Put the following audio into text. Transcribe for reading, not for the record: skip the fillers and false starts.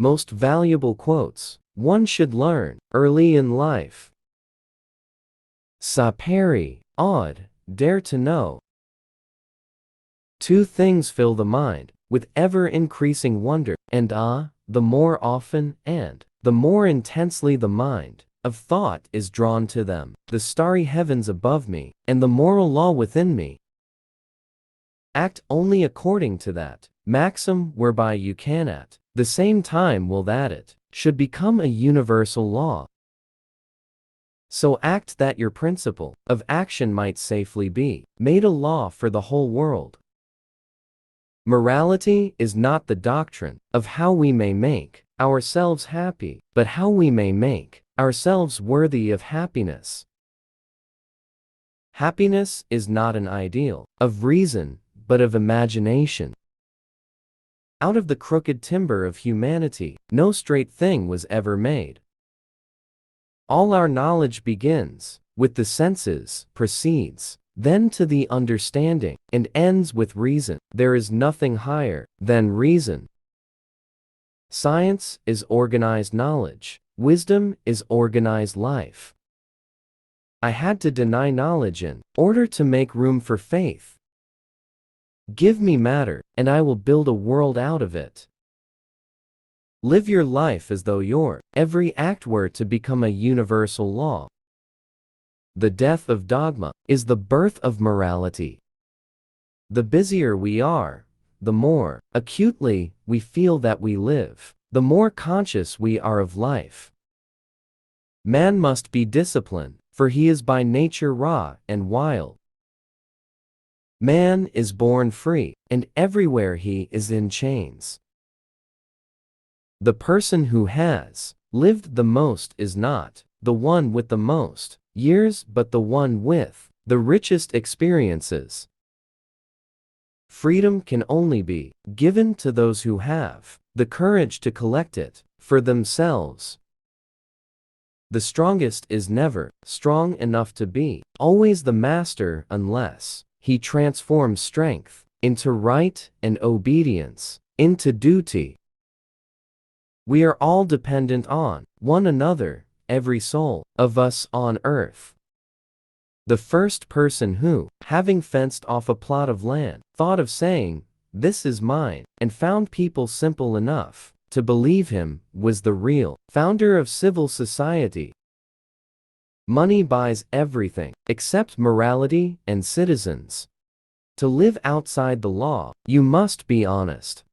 Most valuable quotes one should learn early in life. Sapere aude, dare to know. Two things fill the mind with ever-increasing wonder and awe, the more often and the more intensely the mind of thought is drawn to them, the starry heavens above me, and the moral law within me. Act only according to that maxim whereby you can at the same time will that it should become a universal law. So act that your principle of action might safely be made a law for the whole world. Morality is not the doctrine of how we may make ourselves happy, but how we may make ourselves worthy of happiness. Happiness is not an ideal of reason, but of imagination. Out of the crooked timber of humanity, no straight thing was ever made. All our knowledge begins with the senses, proceeds then to the understanding, and ends with reason. There is nothing higher than reason. Science is organized knowledge. Wisdom is organized life. I had to deny knowledge in order to make room for faith. Give me matter, and I will build a world out of it. Live your life as though your every act were to become a universal law. The death of dogma is the birth of morality. The busier we are, the more acutely we feel that we live, the more conscious we are of life. Man must be disciplined, for he is by nature raw and wild. Man is born free, and everywhere he is in chains. The person who has lived the most is not the one with the most years, but the one with the richest experiences. Freedom can only be given to those who have the courage to collect it for themselves. The strongest is never strong enough to be always the master unless he transforms strength into right and obedience into duty. We are all dependent on one another, every soul of us on earth. The first person who, having fenced off a plot of land, thought of saying, "This is mine," and found people simple enough to believe him, was the real founder of civil society. Money buys everything except morality and citizens. To live outside the law, you must be honest.